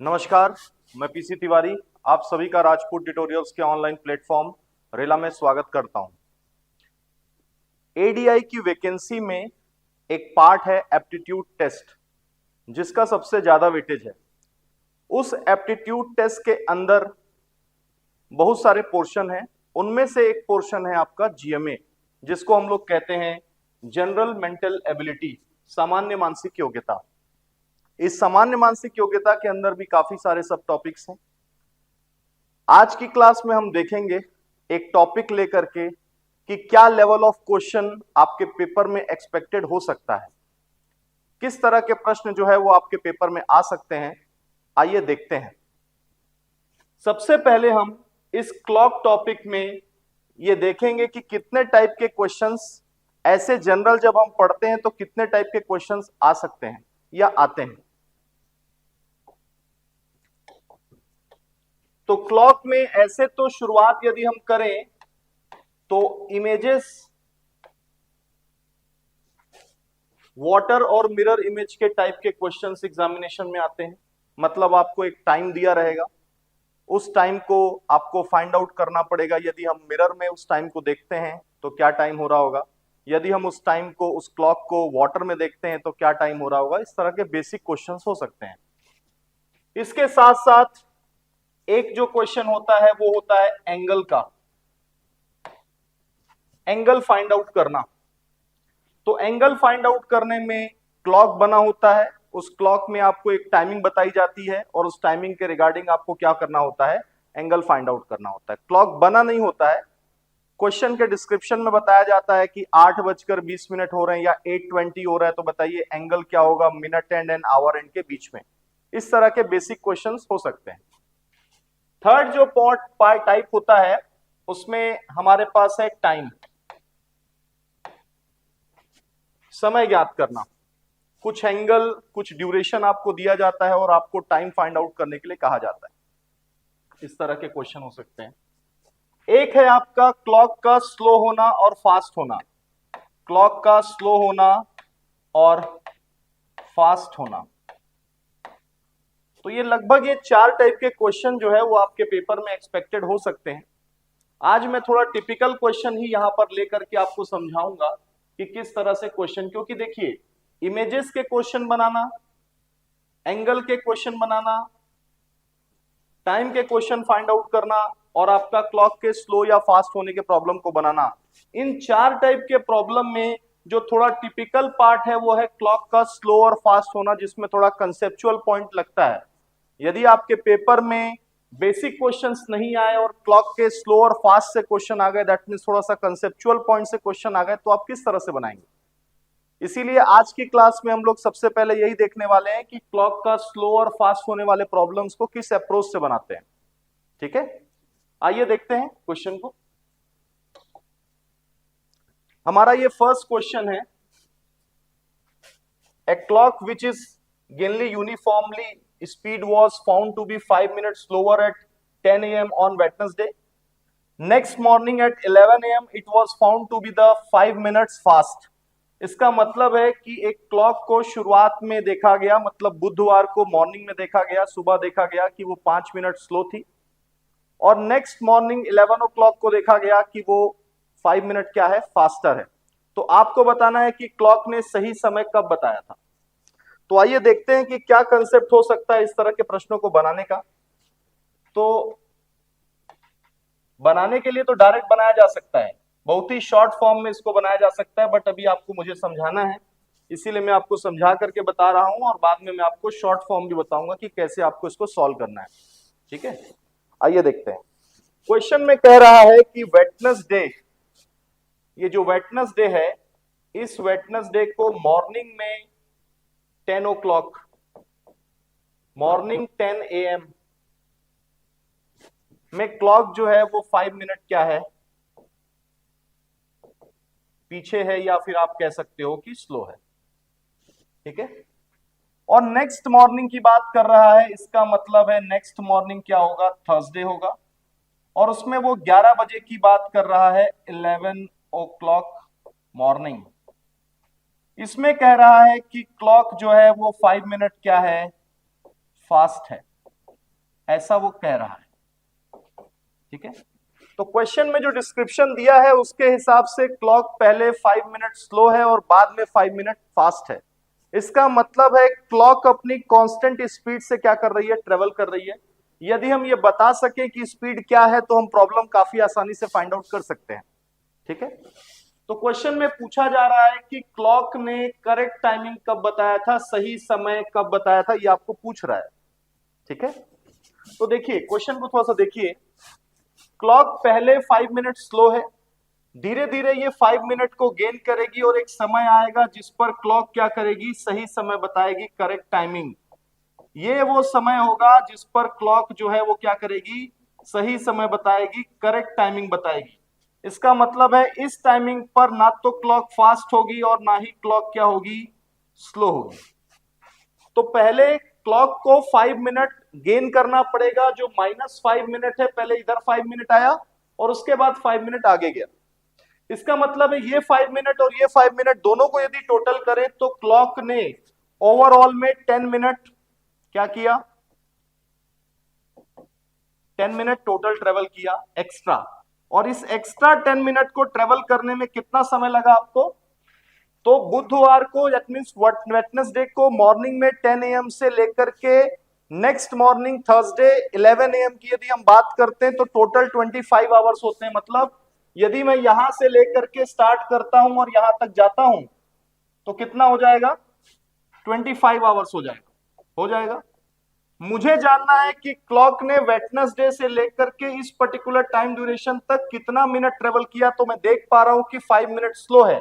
नमस्कार, मैं पीसी तिवारी आप सभी का राजपूत ट्यूटोरियल्स के ऑनलाइन प्लेटफॉर्म रेला में स्वागत करता हूं। एडीआई की वैकेंसी में एक पार्ट है एप्टीट्यूड टेस्ट, जिसका सबसे ज्यादा वेटेज है। उस एप्टीट्यूड टेस्ट के अंदर बहुत सारे पोर्शन हैं। उनमें से एक पोर्शन है आपका जीएमए, जिसको हम लोग कहते हैं जनरल मेंटल एबिलिटी, सामान्य मानसिक योग्यता। इस सामान्य मानसिक योग्यता के अंदर भी काफी सारे सब टॉपिक्स हैं। आज की क्लास में हम देखेंगे एक टॉपिक लेकर के कि क्या लेवल ऑफ क्वेश्चन आपके पेपर में एक्सपेक्टेड हो सकता है, किस तरह के प्रश्न जो है वो आपके पेपर में आ सकते हैं। आइए देखते हैं। सबसे पहले हम इस क्लॉक टॉपिक में ये देखेंगे कि कितने टाइप के क्वेश्चंस ऐसे जनरल जब हम पढ़ते हैं तो कितने टाइप के क्वेश्चंस आ सकते हैं या आते हैं। तो क्लॉक में ऐसे तो शुरुआत यदि हम करें तो इमेजेस, वाटर और मिरर इमेज के टाइप के क्वेश्चंस एग्जामिनेशन में आते हैं। मतलब आपको एक टाइम दिया रहेगा, उस टाइम को आपको फाइंड आउट करना पड़ेगा। यदि हम मिरर में उस टाइम को देखते हैं तो क्या टाइम हो रहा होगा, यदि हम उस टाइम को, उस क्लॉक को वाटर में देखते हैं तो क्या टाइम हो रहा होगा। इस तरह के बेसिक क्वेश्चंस हो सकते हैं। इसके साथ साथ एक जो क्वेश्चन होता है वो होता है एंगल का, एंगल फाइंड आउट करना। तो एंगल फाइंड आउट करने में क्लॉक बना होता है, उस क्लॉक में आपको एक टाइमिंग बताई जाती है और उस टाइमिंग के रिगार्डिंग आपको क्या करना होता है, एंगल फाइंड आउट करना होता है। क्लॉक बना नहीं होता है, क्वेश्चन के डिस्क्रिप्शन में बताया जाता है कि 8:20 हो रहे हैं या 8:20 हो रहा है, तो बताइए एंगल क्या होगा minute and and our and के बीच में। इस तरह के बेसिक क्वेश्चंस हो सकते हैं। थर्ड जो टाइप होता है उसमें हमारे पास है टाइम, समय ज्ञात करना। कुछ एंगल, कुछ ड्यूरेशन आपको दिया जाता है और आपको टाइम फाइंड आउट करने के लिए कहा जाता है। इस तरह के क्वेश्चन हो सकते हैं। एक है आपका क्लॉक का स्लो होना और फास्ट होना, क्लॉक का स्लो होना और फास्ट होना। तो ये लगभग ये 4 टाइप के क्वेश्चन जो है वो आपके पेपर में एक्सपेक्टेड हो सकते हैं। आज मैं थोड़ा टिपिकल क्वेश्चन ही यहां पर लेकर के आपको समझाऊंगा कि किस तरह से क्वेश्चन, क्योंकि देखिए इमेजेस के क्वेश्चन बनाना, एंगल के क्वेश्चन बनाना, टाइम के क्वेश्चन फाइंड आउट करना और आपका क्लॉक के स्लो या फास्ट होने के प्रॉब्लम को बनाना, इन 4 टाइप के प्रॉब्लम में जो थोड़ा टिपिकल पार्ट है वो है क्लॉक का स्लो और फास्ट होना, जिसमें थोड़ा कंसेप्चुअल पॉइंट लगता है। यदि आपके पेपर में बेसिक क्वेश्चंस नहीं आए और क्लॉक के स्लो और फास्ट से क्वेश्चन आ गए, दैट मींस थोड़ा सा कंसेप्चुअल पॉइंट से क्वेश्चन आ गए, तो आप किस तरह से बनाएंगे। इसीलिए आज की क्लास में हम लोग सबसे पहले यही देखने वाले हैं कि क्लॉक का स्लो और फास्ट होने वाले प्रॉब्लम्स को किस अप्रोच से बनाते हैं। ठीक है, आइए देखते हैं क्वेश्चन को। हमारा ये फर्स्ट क्वेश्चन है, a clock which is gainly uniformly speed was found to be 5 minutes slower at 10 a.m. on Wednesday. Next morning at 11 a.m. it was found to be the 5 minutes fast. इसका मतलब है कि एक clock को शुरुआत में देखा गया, मतलब बुधवार को मॉर्निंग में देखा गया, सुबह देखा गया कि वो 5 मिनट स्लो थी, और नेक्स्ट मॉर्निंग 11 ओ क्लॉक को देखा गया कि वो 5 मिनट क्या है, फास्टर है। तो आपको बताना है कि क्लॉक ने सही समय कब बताया था। तो आइए देखते हैं कि क्या कंसेप्ट हो सकता है इस तरह के प्रश्नों को बनाने का। तो बनाने के लिए तो डायरेक्ट बनाया जा सकता है, बहुत ही शॉर्ट फॉर्म में इसको बनाया जा सकता है, बट अभी आपको मुझे समझाना है, इसीलिए मैं आपको समझा करके बता रहा हूं और बाद में मैं आपको शॉर्ट फॉर्म भी बताऊंगा कि कैसे आपको इसको सॉल्व करना है। ठीक है, आइए देखते हैं। क्वेश्चन में कह रहा है कि वेडनेसडे, ये जो वेडनेसडे है, इस वेडनेसडे को मॉर्निंग में 10 ओ क्लॉक, मॉर्निंग 10 AM में क्लॉक जो है वो 5 मिनट क्या है, पीछे है, या फिर आप कह सकते हो कि स्लो है। ठीक है, और नेक्स्ट मॉर्निंग की बात कर रहा है, इसका मतलब है नेक्स्ट मॉर्निंग क्या होगा, थर्सडे होगा, और उसमें वो 11 बजे की बात कर रहा है, 11 ओ क्लॉक मॉर्निंग। इसमें कह रहा है कि क्लॉक जो है वो 5 मिनट क्या है, फास्ट है। ऐसा वो कह रहा है। ठीक है, तो क्वेश्चन में जो डिस्क्रिप्शन दिया है उसके हिसाब से क्लॉक पहले 5 मिनट स्लो है और बाद में 5 मिनट फास्ट है। इसका मतलब है क्लॉक अपनी कांस्टेंट स्पीड से क्या कर रही है, ट्रेवल कर रही है। यदि हम ये बता सके कि स्पीड क्या है तो हम प्रॉब्लम काफी आसानी से फाइंड आउट कर सकते हैं। ठीक है, तो क्वेश्चन में पूछा जा रहा है कि क्लॉक ने करेक्ट टाइमिंग कब बताया था, सही समय कब बताया था, ये आपको पूछ रहा है। ठीक है, तो देखिए क्वेश्चन को थोड़ा सा देखिए। क्लॉक पहले 5 मिनट स्लो है, धीरे धीरे ये 5 मिनट को गेन करेगी और एक समय आएगा जिस पर क्लॉक क्या करेगी, सही समय बताएगी, करेक्ट टाइमिंग। ये वो समय होगा जिस पर क्लॉक जो है वो क्या करेगी, सही समय बताएगी, करेक्ट टाइमिंग बताएगी। इसका मतलब है इस टाइमिंग पर ना तो क्लॉक फास्ट होगी और ना ही क्लॉक क्या होगी, स्लो होगी। तो पहले क्लॉक को 5 मिनट गेन करना पड़ेगा, जो -5 मिनट है, पहले इधर 5 मिनट आया और उसके बाद 5 मिनट आगे गया। इसका मतलब है ये 5 मिनट और ये 5 मिनट दोनों को यदि टोटल करें तो क्लॉक ने ओवरऑल में 10 मिनट क्या किया, 10 मिनट टोटल ट्रेवल किया एक्स्ट्रा। और इस एक्स्ट्रा 10 मिनट को ट्रेवल करने में कितना समय लगा आपको, तो बुधवार को दैट मींस वेडनेसडे को मॉर्निंग में 10 AM से लेकर के नेक्स्ट मॉर्निंग थर्सडे 11 AM की यदि हम बात करते हैं तो टोटल 25 आवर्स होते हैं। मतलब यदि मैं यहां से लेकर के स्टार्ट करता हूं और यहां तक जाता हूं तो कितना हो जाएगा, 25 आवर्स हो जाएगा। मुझे जानना है कि क्लॉक ने वेडनेसडे से लेकर के इस पर्टिकुलर टाइम ड्यूरेशन तक कितना मिनट ट्रेवल किया। तो मैं देख पा रहा हूं कि 5 मिनट स्लो है,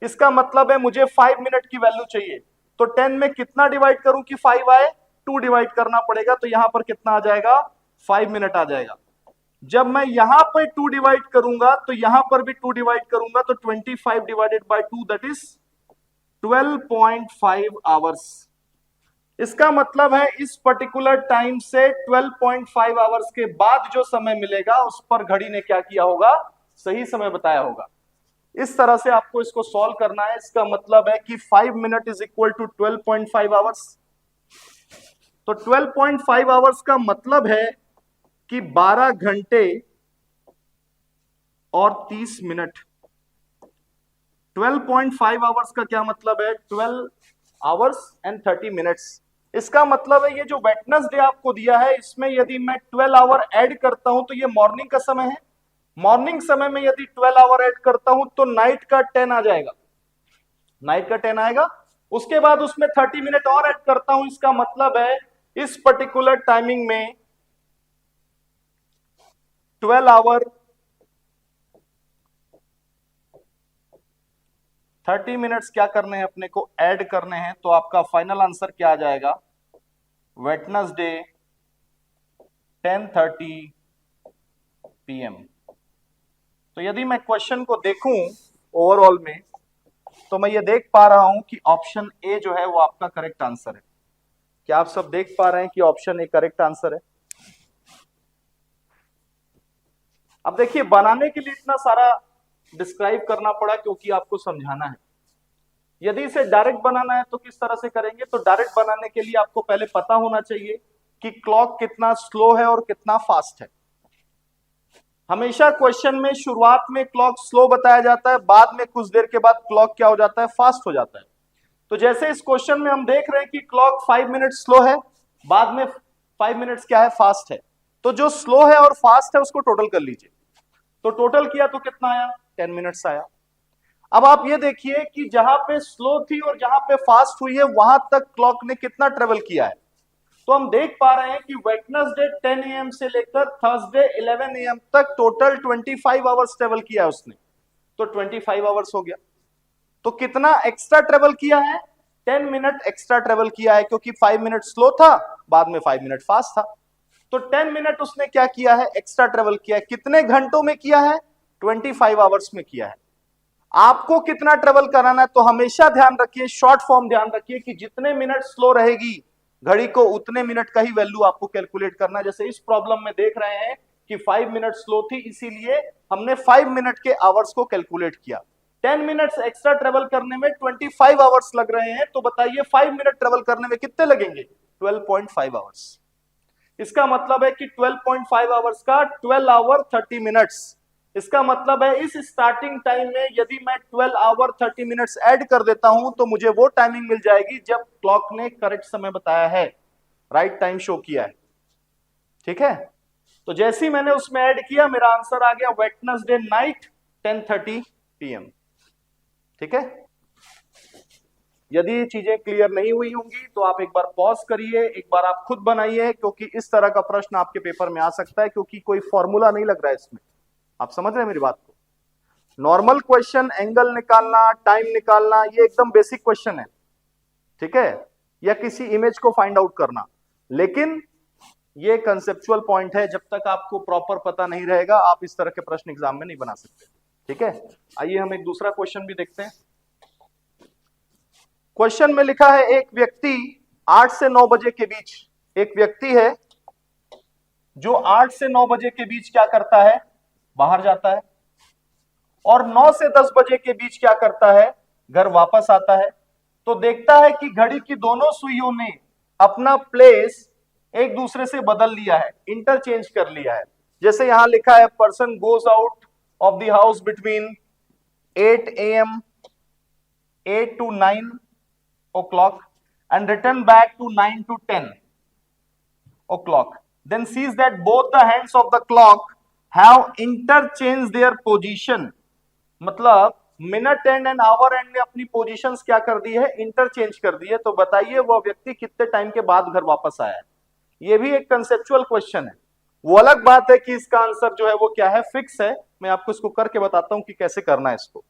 इसका मतलब है मुझे 5 मिनट की वैल्यू चाहिए। तो 10 में कितना डिवाइड करूं कि 5 आए, 2 डिवाइड करना पड़ेगा। तो यहां पर कितना आ जाएगा, 5 मिनट आ जाएगा। जब मैं यहां पर 2 डिवाइड करूंगा तो यहां पर भी 2 डिवाइड करूंगा, तो 25 divided by 2 that is 12.5 hours. इसका मतलब है इस पर्टिकुलर टाइम से 12.5 आवर्स के बाद जो समय मिलेगा उस पर घड़ी ने क्या किया होगा, सही समय बताया होगा। इस तरह से आपको इसको सॉल्व करना है। इसका मतलब है कि 5 minute is equal to 12.5 hours. तो 12.5 आवर्स का मतलब है कि 12 घंटे और 30 मिनट। 12.5 आवर्स का क्या मतलब है, 12 आवर्स एंड 30 मिनट्स। इसका मतलब है ये जो वेडनेसडे आपको दिया है इसमें यदि मैं 12 आवर ऐड करता हूं तो ये मॉर्निंग का समय है। मॉर्निंग समय में यदि 12 आवर ऐड करता हूं तो नाइट का 10 आ जाएगा, नाइट का 10 आएगा। उसके बाद उसमें 30 मिनट और ऐड करता हूं, इसका मतलब है इस पर्टिकुलर टाइमिंग में 12 आवर 30 मिनट्स क्या करने हैं, अपने को ऐड करने हैं। तो आपका फाइनल आंसर क्या आ जाएगा, वेडनेसडे 10:30 PM। तो यदि मैं क्वेश्चन को देखूं ओवरऑल में तो मैं ये देख पा रहा हूं कि ऑप्शन ए जो है वो आपका करेक्ट आंसर है। क्या आप सब देख पा रहे हैं कि ऑप्शन ए करेक्ट आंसर है। अब देखिए बनाने के लिए इतना सारा डिस्क्राइब करना पड़ा क्योंकि आपको समझाना है। यदि इसे डायरेक्ट बनाना है तो किस तरह से करेंगे, तो डायरेक्ट बनाने के लिए आपको पहले पता होना चाहिए कि क्लॉक कितना स्लो है और कितना फास्ट है। हमेशा क्वेश्चन में शुरुआत में क्लॉक स्लो बताया जाता है, बाद में कुछ देर के बाद क्लॉक क्या हो जाता है, फास्ट हो जाता है। तो जैसे इस क्वेश्चन में हम देख रहे हैं कि क्लॉक 5 मिनट स्लो है, बाद में 5 मिनट्स क्या है, फास्ट है। तो जो स्लो है और फास्ट है उसको टोटल कर लीजिए। तो टोटल किया तो कितना आया, 10 मिनट्स आया। अब आप ये देखिए कि जहां पे स्लो थी और जहां पे फास्ट हुई है वहां तक क्लॉक ने कितना ट्रेवल किया है। तो हम देख पा रहे हैं कि वेडनेसडे 10 AM से लेकर थर्सडे 11 AM तक टोटल 25 आवर्स ट्रेवल किया है उसने। तो 25 आवर्स हो गया। तो कितना एक्स्ट्रा ट्रेवल किया है, 10 मिनट एक्स्ट्रा ट्रेवल किया है, क्योंकि 5 मिनट स्लो था, बाद में 5 मिनट फास्ट था। तो 10 मिनट उसने क्या किया है, एक्स्ट्रा ट्रेवल किया है। कितने घंटों में किया है, 25 आवर्स में किया है। आपको कितना ट्रेवल कराना है, तो हमेशा ध्यान रखिए, शॉर्ट फॉर्म ध्यान रखिए कि जितने मिनट स्लो रहेगी घड़ी को उतने मिनट का ही वैल्यू आपको कैलकुलेट करना है। जैसे इस प्रॉब्लम में देख रहे हैं कि 5 मिनट स्लो थी, इसीलिए हमने 5 मिनट के आवर्स को कैलकुलेट किया। 10 मिनट्स एक्स्ट्रा ट्रेवल करने में 25 आवर्स लग रहे हैं। तो बताइए 5 मिनट ट्रेवल करने में कितने लगेंगे, 12.5 आवर्स। इसका मतलब है कि 12.5 आवर्स का 12 आवर 30 मिनट्स। इसका मतलब है इस स्टार्टिंग टाइम में यदि मैं 12 आवर 30 मिनट्स ऐड कर देता हूं तो मुझे वो टाइमिंग मिल जाएगी जब क्लॉक ने करेक्ट समय बताया है, राइट टाइम शो किया है। ठीक है, तो जैसे ही मैंने उसमें ऐड किया मेरा आंसर आ गया वेडनेसडे नाइट 10:30 PM। ठीक है, यदि ये चीजें क्लियर नहीं हुई होंगी तो आप एक बार पॉज करिए, एक बार आप खुद बनाइए, क्योंकि इस तरह का प्रश्न आपके पेपर में आ सकता है, क्योंकि कोई फॉर्मूला नहीं लग रहा है इसमें। आप समझ रहे हैं मेरी बात को? नॉर्मल क्वेश्चन, एंगल निकालना, टाइम निकालना, ये एकदम बेसिक क्वेश्चन है। ठीक है, या किसी इमेज को फाइंड आउट करना, लेकिन ये कंसेप्चुअल पॉइंट है। जब तक आपको प्रॉपर पता नहीं रहेगा आप इस तरह के प्रश्न एग्जाम में नहीं बना सकते। ठीक है, आइए हम एक दूसरा क्वेश्चन भी देखते हैं। क्वेश्चन में लिखा है एक व्यक्ति 8 से 9 बजे के बीच, एक व्यक्ति है जो 8 से 9 बजे के बीच क्या करता है, बाहर जाता है, और 9 से 10 बजे के बीच क्या करता है, घर वापस आता है। तो देखता है कि घड़ी की दोनों सुइयों ने अपना प्लेस एक दूसरे से बदल लिया है, इंटरचेंज कर लिया है। जैसे यहां लिखा है person goes out of the house between 8 AM 8 to 9 o'clock and return back to 9 to 10 o'clock, then sees that both the hands of the clock have interchanged their position। मतलब minute and and our and ने अपनी positions क्या कर दी है, interchange कर दी है। तो बताइए वह व्यक्ति कितने टाइम के बाद घर वापस आया है। ये भी एक कंसेप्चुअल क्वेश्चन है। वो अलग बात है कि इसका आंसर जो है वो क्या है, फिक्स है। मैं आपको इसको करके बताता हूं कि कैसे करना है इसको।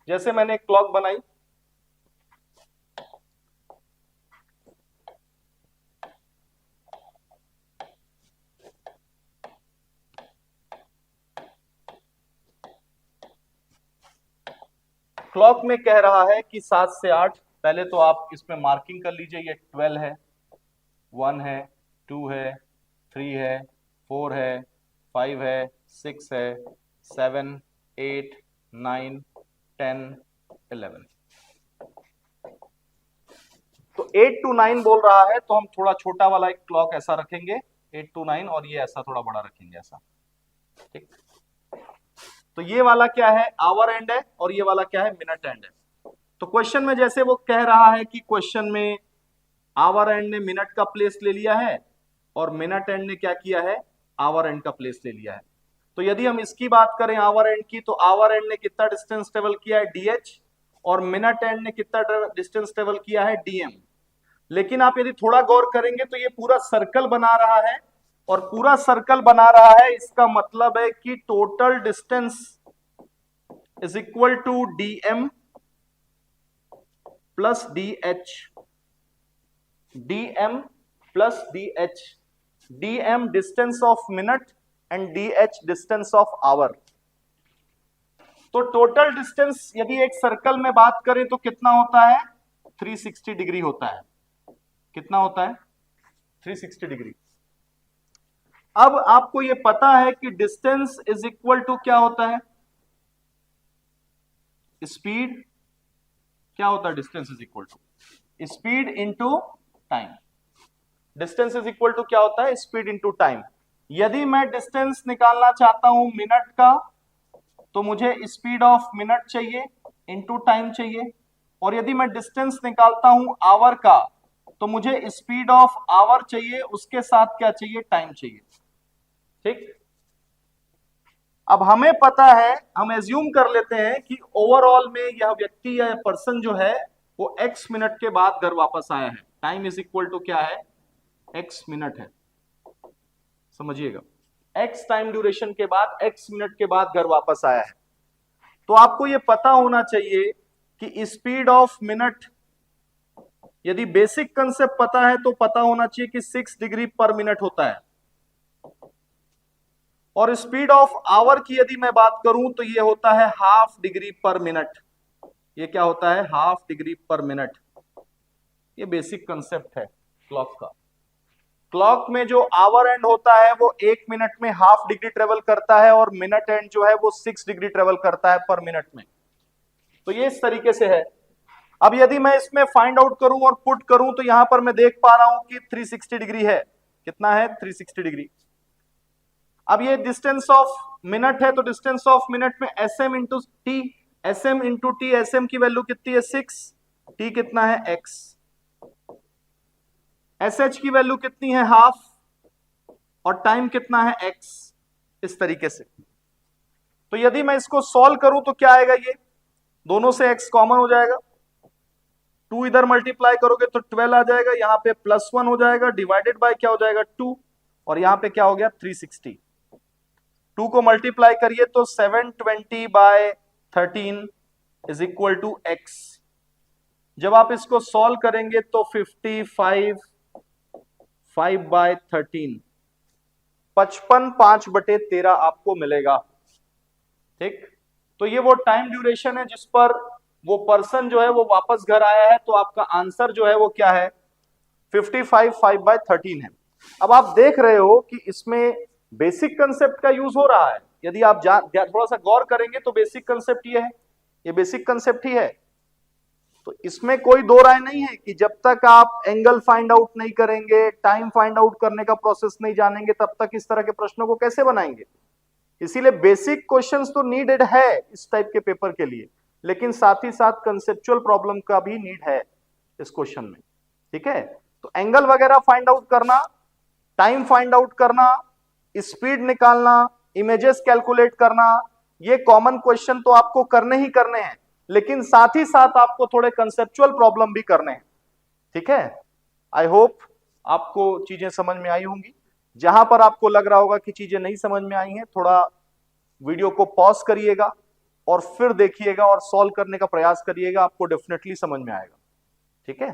जैसे मैंने एक क्लॉक बनाई, क्लॉक में कह रहा है कि 7 से 8। पहले तो आप इसमें मार्किंग कर लीजिए, ये 12 है, 1 है, 2 है, 3 है, 4 है, 5 है, 6 है, 7, 8, 9, 10, 11। तो 8 to 9 बोल रहा है, तो हम थोड़ा छोटा वाला एक क्लॉक ऐसा रखेंगे 8 to 9, और ये ऐसा थोड़ा बड़ा रखेंगे ऐसा। ठीक, तो ये वाला क्या है, आवर एंड है, और ये वाला क्या है, मिनट एंड है। तो क्वेश्चन में जैसे वो कह रहा है कि क्वेश्चन में आवर एंड ने मिनट का प्लेस ले लिया है और मिनट एंड ने क्या किया है, आवर एंड का प्लेस ले लिया है। तो यदि हम इसकी बात करें आवर एंड की, तो आवर एंड ने कितना डिस्टेंस ट्रेवल किया है, DH, और मिनट एंड ने कितना डिस्टेंस ट्रेवल किया है, DM। लेकिन आप यदि थोड़ा गौर करेंगे तो ये पूरा सर्कल बना रहा है, और पूरा सर्कल बना रहा है, इसका मतलब है कि total distance is equal to DM plus DH। DM plus DH, DM distance of minute and DH distance of hour. तो टोटल डिस्टेंस यदि एक सर्कल में बात करें तो कितना होता है, 360 डिग्री होता है। कितना होता है, 360 डिग्री। अब आपको यह पता है कि डिस्टेंस इज इक्वल टू क्या होता है, स्पीड। क्या होता है, distance is equal to speed into time. Distance is equal to क्या होता है, स्पीड इंटू टाइम। यदि मैं डिस्टेंस निकालना चाहता हूं मिनट का, तो मुझे स्पीड ऑफ मिनट चाहिए इंटू टाइम चाहिए, और यदि मैं डिस्टेंस निकालता हूं आवर का, तो मुझे स्पीड ऑफ आवर चाहिए, उसके साथ क्या चाहिए, टाइम चाहिए। ठीक, अब हमें पता है, हम एज्यूम कर लेते हैं कि ओवरऑल में यह व्यक्ति या पर्सन जो है वो x मिनट के बाद घर वापस आया है। टाइम इज इक्वल टू क्या है, x मिनट है। समझिएगा, x टाइम ड्यूरेशन के बाद x मिनट के बाद घर वापस आया है। तो आपको यह पता होना चाहिए कि स्पीड ऑफ मिनट, यदि बेसिक कंसेप्ट पता है तो पता होना चाहिए कि 6 डिग्री पर मिनट होता है। और स्पीड ऑफ आवर की यदि मैं बात करूं तो यह होता है हाफ डिग्री पर मिनट। ये क्या होता है, हाफ डिग्री पर मिनट। ये बेसिक कंसेप्ट है क्लॉक का। क्लॉक में जो आवर एंड होता है वो 1 मिनट में हाफ डिग्री ट्रेवल करता है, और मिनट एंड जो है वो 6 डिग्री ट्रेवल करता है पर मिनट में। तो ये इस तरीके से है। अब यदि मैं इसमें फाइंड आउट करूं और पुट करूं तो यहां पर मैं देख पा रहा हूं कि 360 डिग्री है। कितना है? 360 डिग्री। अब ये डिस्टेंस ऑफ मिनट है, तो डिस्टेंस ऑफ मिनट में sm into T, sm into T, sm की वैल्यू कितनी है? 6, t कितना है? x, sh की वैल्यू कितनी है? हाफ, और टाइम कितना है? x। इस तरीके से। तो यदि मैं इसको सॉल्व करूं तो क्या आएगा? ये दोनों से x कॉमन हो जाएगा, 2 इधर मल्टीप्लाई करोगे तो 12 आ जाएगा, यहां पे +1 हो जाएगा, डिवाइडेड बाय क्या हो जाएगा? 2, और यहां पे क्या हो गया? 360। 2 को मल्टीप्लाई करिए तो 720/13 इज इक्वल टू x। जब आप इसको सॉल्व करेंगे तो 55 5/13, 55 5/13 आपको मिलेगा। ठीक, तो ये वो टाइम ड्यूरेशन है जिस पर वो पर्सन जो है वो वापस घर आया है। तो आपका आंसर जो है वो क्या है? 55 5/13 है। अब आप देख रहे हो कि इसमें बेसिक कंसेप्ट का यूज हो रहा है। यदि आप थोड़ा सा गौर करेंगे तो बेसिक कंसेप्ट ये है, ये बेसिक कंसेप्ट ही है। तो इसमें कोई दो राय नहीं है कि जब तक आप एंगल फाइंड आउट नहीं करेंगे, टाइम फाइंड आउट करने का प्रोसेस नहीं जानेंगे, तब तक इस तरह के प्रश्नों को कैसे बनाएंगे। इसीलिए बेसिक क्वेश्चंस तो नीडेड है इस टाइप के पेपर के लिए, लेकिन साथ ही साथ कंसेप्चुअल प्रॉब्लम का भी नीड है इस क्वेश्चन में। ठीक है, तो एंगल वगैरह फाइंड आउट करना, टाइम फाइंड आउट करना, स्पीड निकालना, इमेजेस कैलकुलेट करना, ये कॉमन क्वेश्चन तो आपको करने ही करने हैं, लेकिन साथ ही साथ आपको थोड़े कंसेप्चुअल प्रॉब्लम भी करने हैं। ठीक है, आई होप आपको चीजें समझ में आई होंगी। जहां पर आपको लग रहा होगा कि चीजें नहीं समझ में आई हैं, थोड़ा वीडियो को पॉज करिएगा और फिर देखिएगा और सॉल्व करने का प्रयास करिएगा, आपको डेफिनेटली समझ में आएगा। ठीक है।